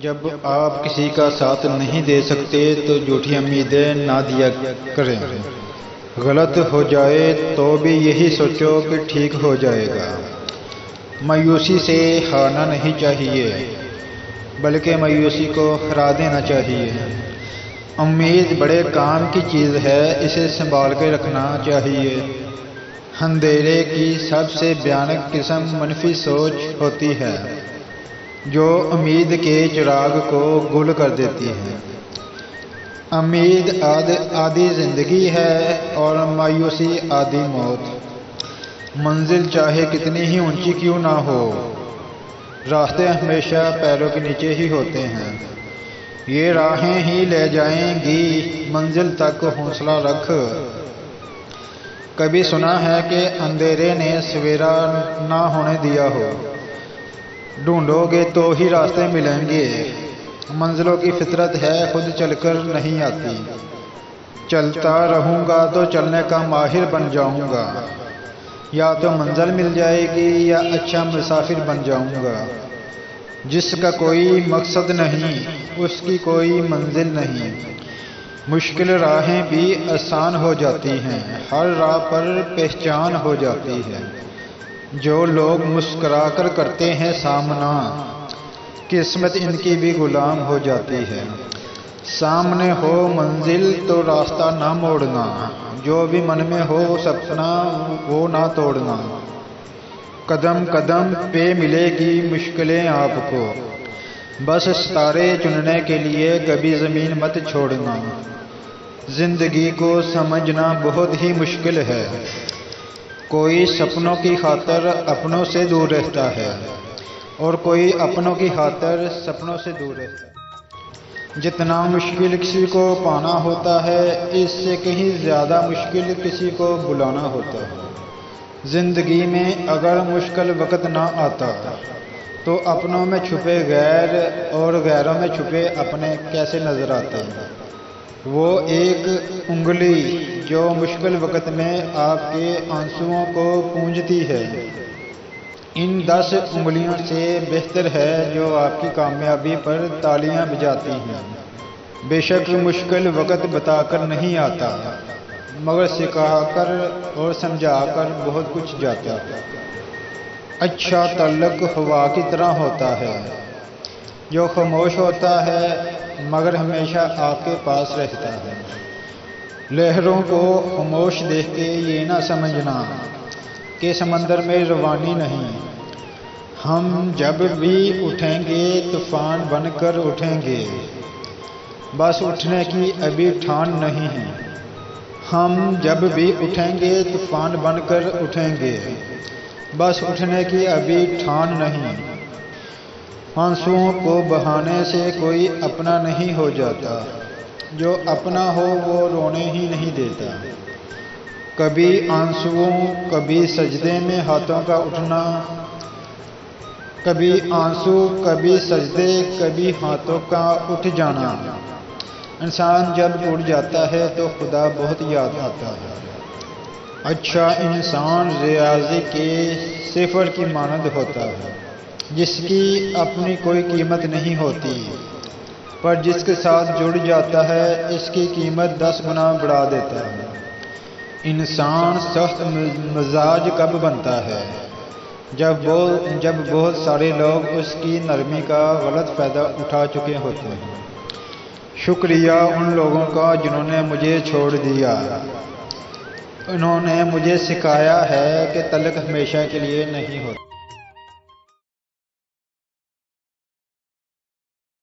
جب آپ کسی کا ساتھ نہیں دے سکتے تو جھوٹی امیدیں نہ دیا کریں۔ غلط ہو جائے تو بھی یہی سوچو کہ ٹھیک ہو جائے گا۔ مایوسی سے ہارنا نہیں چاہیے بلکہ مایوسی کو ہرا دینا چاہیے۔ امید بڑے کام کی چیز ہے، اسے سنبھال کے رکھنا چاہیے۔ اندھیرے کی سب سے بھیانک قسم منفی سوچ ہوتی ہے جو امید کے چراغ کو گل کر دیتی ہے۔ امید آدھی زندگی ہے اور مایوسی آدھی موت۔ منزل چاہے کتنی ہی اونچی کیوں نہ ہو، راستے ہمیشہ پیروں کے نیچے ہی ہوتے ہیں۔ یہ راہیں ہی لے جائیں گی منزل تک، حوصلہ رکھ۔ کبھی سنا ہے کہ اندھیرے نے سویرا نہ ہونے دیا ہو، ڈھونڈو گے تو ہی راستے ملیں گے۔ منزلوں کی فطرت ہے، خود چل کر نہیں آتی۔ چلتا رہوں گا تو چلنے کا ماہر بن جاؤں گا، یا تو منزل مل جائے گی یا اچھا مسافر بن جاؤں گا۔ جس کا کوئی مقصد نہیں اس کی کوئی منزل نہیں۔ مشکل راہیں بھی آسان ہو جاتی ہیں، ہر راہ پر پہچان ہو جاتی ہے۔ جو لوگ مسکرا کر کرتے ہیں سامنا، قسمت ان کی بھی غلام ہو جاتی ہے۔ سامنے ہو منزل تو راستہ نہ موڑنا، جو بھی من میں ہو سپنا وہ نہ توڑنا۔ قدم قدم پہ ملے گی مشکلیں آپ کو، بس ستارے چننے کے لیے کبھی زمین مت چھوڑنا۔ زندگی کو سمجھنا بہت ہی مشکل ہے۔ کوئی سپنوں کی خاطر اپنوں سے دور رہتا ہے اور کوئی اپنوں کی خاطر سپنوں سے دور رہتا ہے۔ جتنا مشکل کسی کو پانا ہوتا ہے، اس سے کہیں زیادہ مشکل کسی کو بلانا ہوتا ہے۔ زندگی میں اگر مشکل وقت نہ آتا تو اپنوں میں چھپے غیر اور غیروں میں چھپے اپنے کیسے نظر آتے ہیں؟ وہ ایک انگلی جو مشکل وقت میں آپ کے آنسوؤں کو پونجتی ہے، ان 10 انگلیوں سے بہتر ہے جو آپ کی کامیابی پر تالیاں بجاتی ہیں۔ بے شک مشکل وقت بتا کر نہیں آتا، مگر سکھا کر اور سمجھا کر بہت کچھ جاتا ہے۔ اچھا تعلق ہوا کی طرح ہوتا ہے جو خاموش ہوتا ہے مگر ہمیشہ آپ کے پاس رہتا ہے۔ لہروں کو خاموش دیکھ کے یہ نہ سمجھنا کہ سمندر میں روانی نہیں۔ ہم جب بھی اٹھیں گے طوفان بن کر اٹھیں گے، بس اٹھنے کی ابھی ٹھان نہیں ہے۔ ہم جب بھی اٹھیں گے طوفان بن کر اٹھیں گے، بس اٹھنے کی ابھی ٹھان نہیں۔ آنسوؤں کو بہانے سے کوئی اپنا نہیں ہو جاتا، جو اپنا ہو وہ رونے ہی نہیں دیتا۔ کبھی آنسوؤں کبھی سجدے میں ہاتھوں کا اٹھنا، کبھی آنسو کبھی سجدے کبھی ہاتھوں کا اٹھ جانا۔ انسان جب ٹوٹ جاتا ہے تو خدا بہت یاد آتا ہے۔ اچھا انسان ریاضی کے صفر کی مانند ہوتا ہے، جس کی اپنی کوئی قیمت نہیں ہوتی، پر جس کے ساتھ جڑ جاتا ہے اس کی قیمت 10 گنا بڑھا دیتا ہے۔ انسان سخت مزاج کب بنتا ہے؟ جب بہت سارے لوگ اس کی نرمی کا غلط فائدہ اٹھا چکے ہوتے ہیں۔ شکریہ ان لوگوں کا جنہوں نے مجھے چھوڑ دیا۔ انہوں نے مجھے سکھایا ہے کہ تعلق ہمیشہ کے لیے نہیں ہوتا۔